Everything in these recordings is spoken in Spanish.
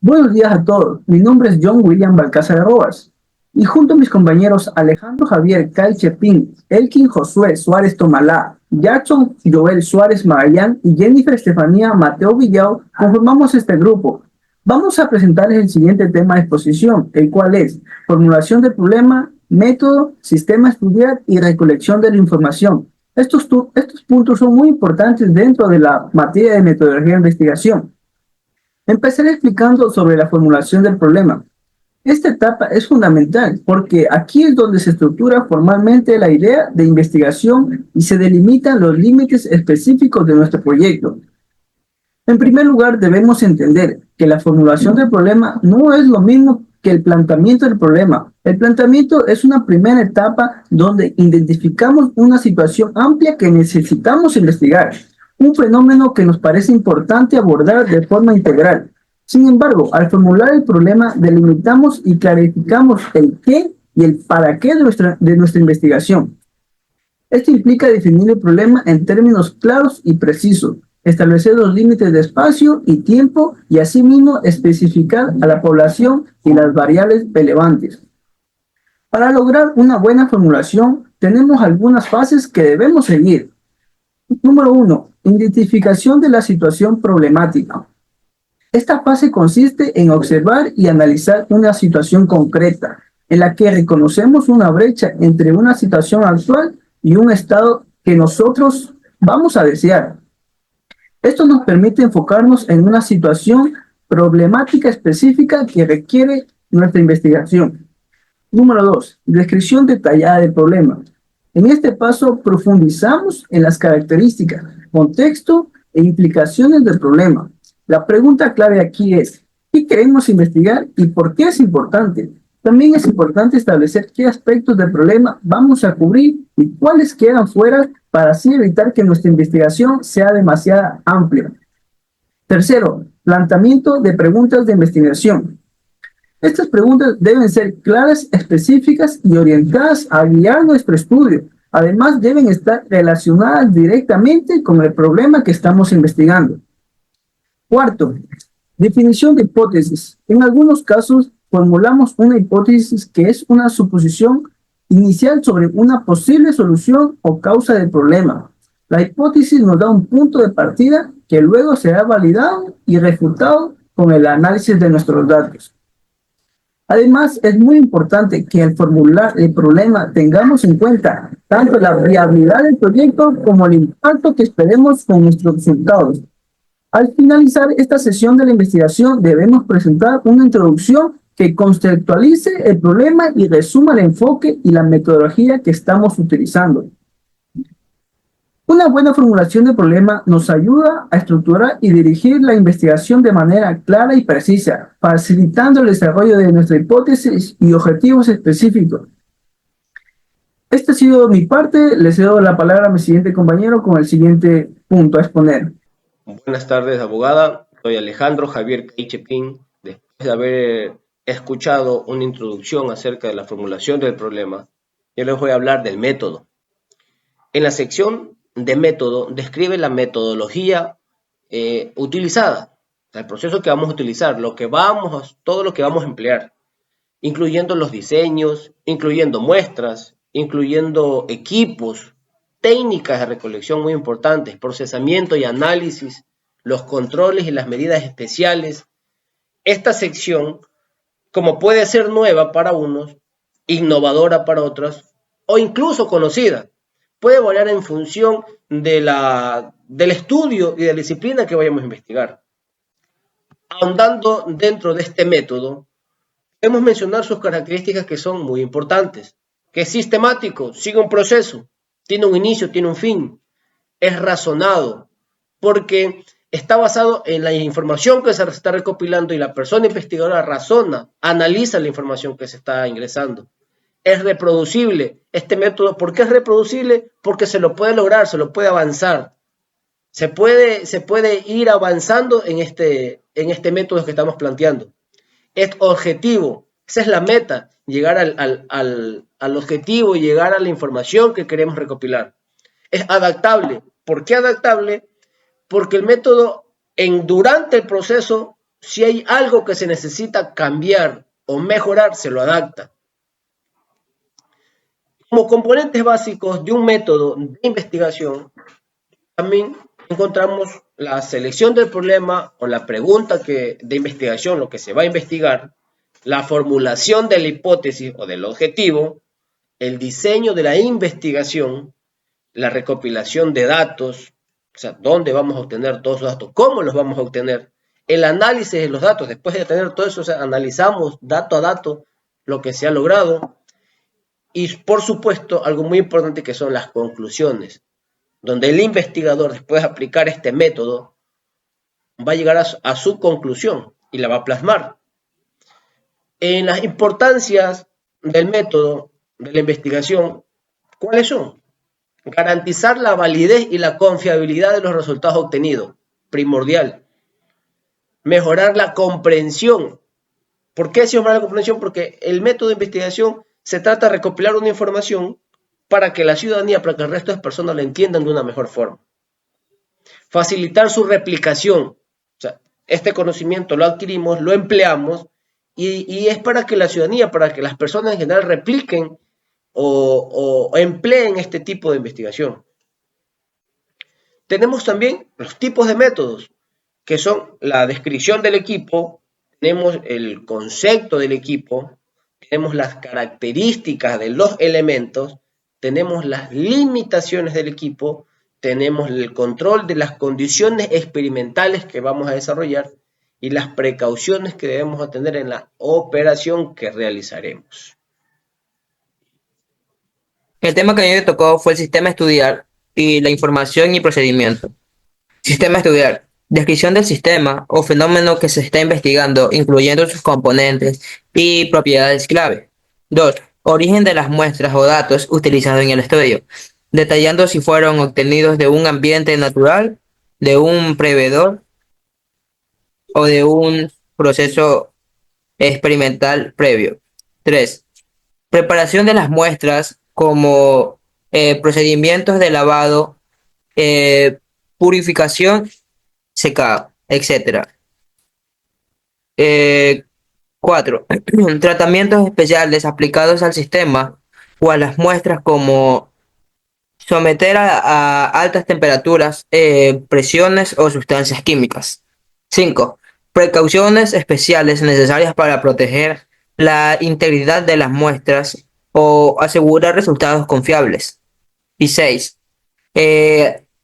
Buenos días a todos, mi nombre es John William Balcázar Roas y junto a mis compañeros Alejandro Javier Calchepín, Elkin Josué Suárez Tomalá, Jackson Joel Suárez Magallán y Jennifer Estefanía Mateo Villao conformamos este grupo. Vamos a presentarles el siguiente tema de exposición, el cual es formulación del problema, método, sistema a estudiar y recolección de la información. Estos puntos son muy importantes dentro de la materia de metodología de investigación. Empezaré explicando sobre la formulación del problema. Esta etapa es fundamental porque aquí es donde se estructura formalmente la idea de investigación y se delimitan los límites específicos de nuestro proyecto. En primer lugar, debemos entender que la formulación del problema no es lo mismo que el planteamiento del problema. El planteamiento es una primera etapa donde identificamos una situación amplia que necesitamos investigar, un fenómeno que nos parece importante abordar de forma integral. Sin embargo, al formular el problema, delimitamos y clarificamos el qué y el para qué de nuestra investigación. Esto implica definir el problema en términos claros y precisos, establecer los límites de espacio y tiempo y asimismo especificar a la población y las variables relevantes. Para lograr una buena formulación, tenemos algunas fases que debemos seguir. Número 1. Identificación de la situación problemática. Esta fase consiste en observar y analizar una situación concreta, en la que reconocemos una brecha entre una situación actual y un estado que nosotros vamos a desear. Esto nos permite enfocarnos en una situación problemática específica que requiere nuestra investigación. Número 2. Descripción detallada del problema. En este paso profundizamos en las características, contexto e implicaciones del problema. La pregunta clave aquí es, ¿qué queremos investigar y por qué es importante? También es importante establecer qué aspectos del problema vamos a cubrir y cuáles quedan fuera para así evitar que nuestra investigación sea demasiado amplia. Tercero, planteamiento de preguntas de investigación. Estas preguntas deben ser claras, específicas y orientadas a guiar nuestro estudio. Además, deben estar relacionadas directamente con el problema que estamos investigando. Cuarto, definición de hipótesis. En algunos casos, formulamos una hipótesis que es una suposición inicial sobre una posible solución o causa del problema. La hipótesis nos da un punto de partida que luego será validado y refutado con el análisis de nuestros datos. Además, es muy importante que al formular el problema tengamos en cuenta tanto la viabilidad del proyecto como el impacto que esperemos con nuestros resultados. Al finalizar esta sesión de la investigación, debemos presentar una introducción que conceptualice el problema y resuma el enfoque y la metodología que estamos utilizando. Una buena formulación del problema nos ayuda a estructurar y dirigir la investigación de manera clara y precisa, facilitando el desarrollo de nuestra hipótesis y objetivos específicos. Esta ha sido mi parte. Le cedo la palabra a mi siguiente compañero con el siguiente punto a exponer. Buenas tardes, abogada. Soy Alejandro Javier Calchepín. Después de haber escuchado una introducción acerca de la formulación del problema, yo les voy a hablar del método. En la sección de método describe la metodología utilizada, el proceso que vamos a utilizar, todo lo que vamos a emplear, incluyendo los diseños, incluyendo muestras, incluyendo equipos, técnicas de recolección muy importantes, procesamiento y análisis, los controles y las medidas especiales. Esta sección, como puede ser nueva para unos, innovadora para otros, o incluso conocida, puede variar en función del estudio y de la disciplina que vayamos a investigar. Ahondando dentro de este método, podemos mencionar sus características que son muy importantes, que es sistemático, sigue un proceso, tiene un inicio, tiene un fin, es razonado, porque está basado en la información que se está recopilando y la persona investigadora razona, analiza la información que se está ingresando. Es reproducible. Este método, ¿por qué es reproducible? Porque se lo puede lograr, se lo puede avanzar. Se puede ir avanzando en este método que estamos planteando. Es objetivo, esa es la meta, llegar al objetivo y llegar a la información que queremos recopilar. Es adaptable. ¿Por qué adaptable? Porque el método durante el proceso Si hay algo que se necesita cambiar o mejorar, se lo adapta. Como componentes básicos de un método de investigación, también encontramos la selección del problema o la pregunta de investigación, lo que se va a investigar, la formulación de la hipótesis o del objetivo, el diseño de la investigación, la recopilación de datos, o sea, dónde vamos a obtener todos los datos, cómo los vamos a obtener, el análisis de los datos, después de tener todo eso, o sea, analizamos dato a dato lo que se ha logrado y, por supuesto, algo muy importante que son las conclusiones, donde el investigador, después de aplicar este método, va a llegar a su conclusión y la va a plasmar. En las importancias del método de la investigación, ¿cuáles son? Garantizar la validez y la confiabilidad de los resultados obtenidos, primordial. Mejorar la comprensión. ¿Por qué se mejorar la comprensión? Porque el método de investigación se trata de recopilar una información para que la ciudadanía, para que el resto de personas la entiendan de una mejor forma. Facilitar su replicación. O sea, este conocimiento lo adquirimos, lo empleamos y es para que la ciudadanía, para que las personas en general repliquen o empleen este tipo de investigación. Tenemos también los tipos de métodos, que son la descripción del equipo, tenemos el concepto del equipo, tenemos las características de los elementos, tenemos las limitaciones del equipo, tenemos el control de las condiciones experimentales que vamos a desarrollar y las precauciones que debemos tener en la operación que realizaremos. El tema que a mí me tocó fue el sistema estudiar y la información y procedimiento. Sistema estudiar. Descripción del sistema o fenómeno que se está investigando, incluyendo sus componentes y propiedades clave. 2. Origen de las muestras o datos utilizados en el estudio, detallando si fueron obtenidos de un ambiente natural, de un prevedor o de un proceso experimental previo. 3. Preparación de las muestras como procedimientos de lavado, purificación, secado, etc. 4. Tratamientos especiales aplicados al sistema o a las muestras como someter a altas temperaturas, presiones o sustancias químicas. 5. Precauciones especiales necesarias para proteger la integridad de las muestras o asegurar resultados confiables. Y 6.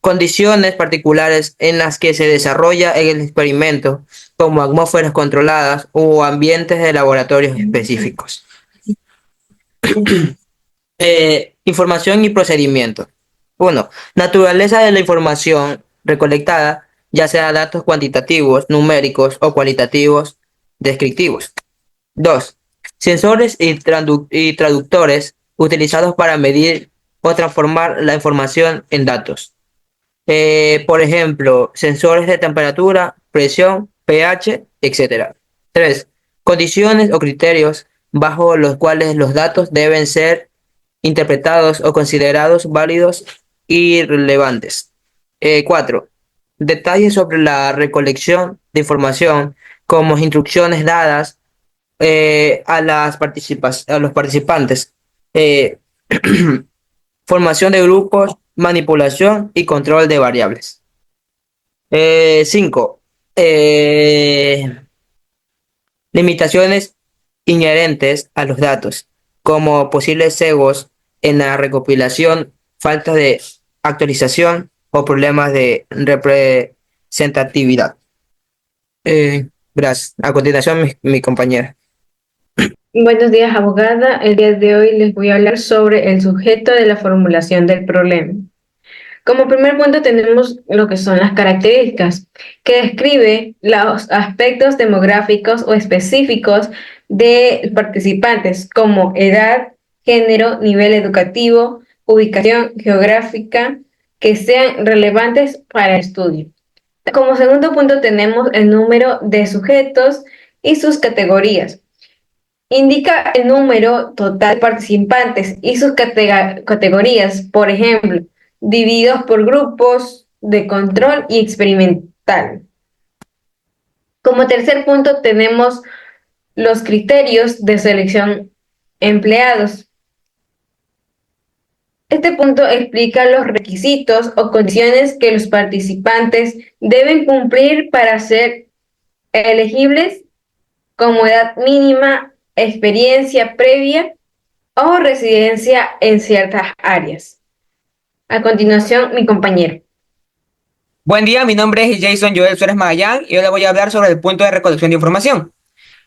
Condiciones particulares en las que se desarrolla el experimento, como atmósferas controladas o ambientes de laboratorios específicos. Información y procedimiento. 1. Naturaleza de la información recolectada, ya sea datos cuantitativos, numéricos o cualitativos descriptivos. 2. Sensores y traductores utilizados para medir o transformar la información en datos. Por ejemplo, sensores de temperatura, presión, pH, etc. 3. Condiciones o criterios bajo los cuales los datos deben ser interpretados o considerados válidos y relevantes. 4. Detalles sobre la recolección de información, como instrucciones dadas a los participantes, formación de grupos, manipulación y control de variables. 5. Limitaciones inherentes a los datos, como posibles sesgos en la recopilación, falta de actualización o problemas de representatividad. Gracias. A continuación, mi compañera. Buenos días, abogada. El día de hoy les voy a hablar sobre el sujeto de la formulación del problema. Como primer punto tenemos lo que son las características, que describe los aspectos demográficos o específicos de participantes, como edad, género, nivel educativo, ubicación geográfica, que sean relevantes para el estudio. Como segundo punto tenemos el número de sujetos y sus categorías. Indica el número total de participantes y sus categorías, por ejemplo, divididos por grupos de control y experimental. Como tercer punto tenemos los criterios de selección empleados. Este punto explica los requisitos o condiciones que los participantes deben cumplir para ser elegibles, como edad mínima, experiencia previa o residencia en ciertas áreas. A continuación, mi compañero. Buen día, mi nombre es Jason Joel Suárez Magallán y hoy le voy a hablar sobre el punto de recolección de información.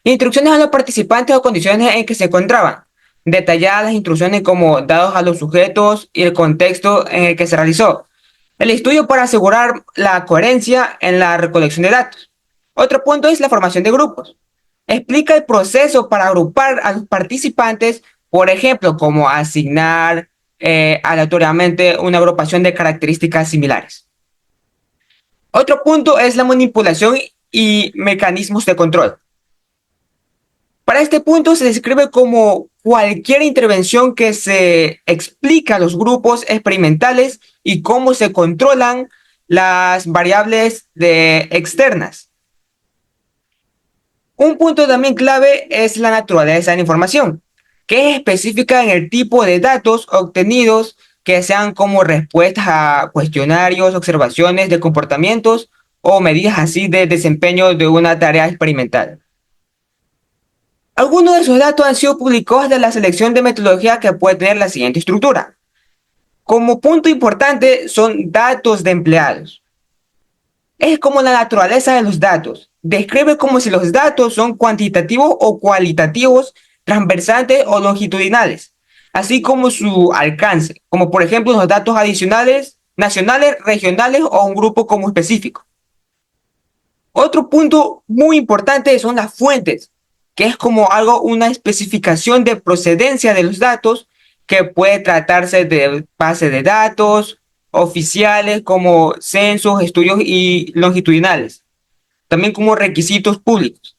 Instrucciones a los participantes o condiciones en que se encontraban. Detalladas las instrucciones como dados a los sujetos y el contexto en el que se realizó. El estudio para asegurar la coherencia en la recolección de datos. Otro punto es la formación de grupos. Explica el proceso para agrupar a los participantes, por ejemplo, como asignar aleatoriamente una agrupación de características similares. Otro punto es la manipulación y mecanismos de control. Para este punto se describe como cualquier intervención que se explica a los grupos experimentales y cómo se controlan las variables externas. Un punto también clave es la naturaleza de la información, que es específica en el tipo de datos obtenidos, que sean como respuestas a cuestionarios, observaciones de comportamientos o medidas así de desempeño de una tarea experimental. Algunos de esos datos han sido publicados de la selección de metodología que puede tener la siguiente estructura. Como punto importante son datos de empleados. Es como la naturaleza de los datos. Describe como si los datos son cuantitativos o cualitativos, transversales o longitudinales, así como su alcance, como por ejemplo los datos adicionales, nacionales, regionales o un grupo como específico. Otro punto muy importante son las fuentes, que es como una especificación de procedencia de los datos, que puede tratarse de base de datos oficiales como censos, estudios y longitudinales, también como requisitos públicos.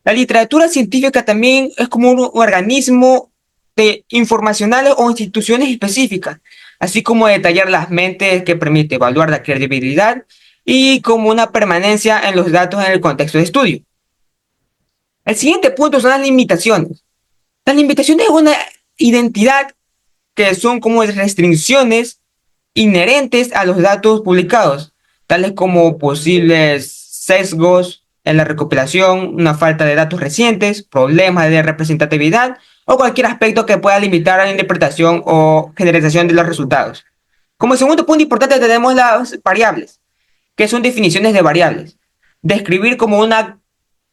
La literatura científica también es como un organismo de informacionales o instituciones específicas, así como detallar las mentes que permite evaluar la credibilidad y como una permanencia en los datos en el contexto de estudio. El siguiente punto son las limitaciones. Las limitaciones es una identidad que son como restricciones inherentes a los datos publicados, tales como posibles sesgos en la recopilación, una falta de datos recientes, problemas de representatividad o cualquier aspecto que pueda limitar a la interpretación o generalización de los resultados. Como segundo punto importante tenemos las variables, que son definiciones de variables. Describir como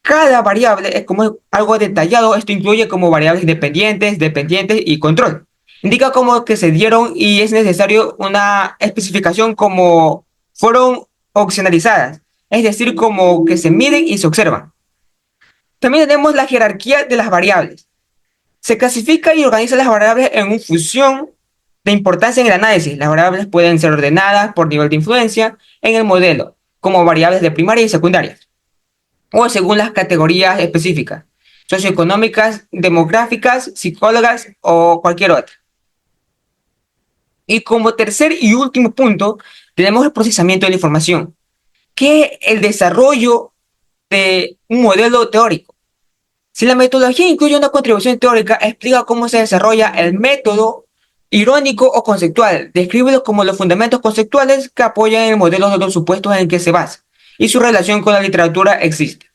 cada variable es como algo detallado. Esto incluye como variables dependientes y control. Indica como que se dieron y es necesario una especificación como fueron opcionalizadas, es decir, como que se miden y se observan. También tenemos la jerarquía de las variables. Se clasifica y organiza las variables en una función de importancia en el análisis. Las variables pueden ser ordenadas por nivel de influencia en el modelo, como variables de primaria y secundaria, o según las categorías específicas, socioeconómicas, demográficas, psicólogas o cualquier otra. Y como tercer y último punto, tenemos el procesamiento de la información, que es el desarrollo de un modelo teórico. Si la metodología incluye una contribución teórica, explica cómo se desarrolla el método irónico o conceptual, descríbelos como los fundamentos conceptuales que apoyan el modelo de los supuestos en el que se basa y su relación con la literatura existe.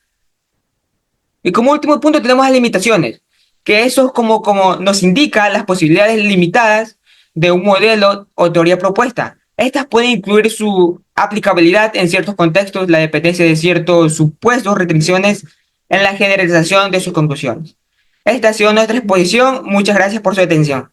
Y como último punto tenemos las limitaciones, que eso es como nos indica las posibilidades limitadas de un modelo o teoría propuesta. Estas pueden incluir su aplicabilidad en ciertos contextos, la dependencia de ciertos supuestos, restricciones en la generalización de sus conclusiones. Esta ha sido nuestra exposición. Muchas gracias por su atención.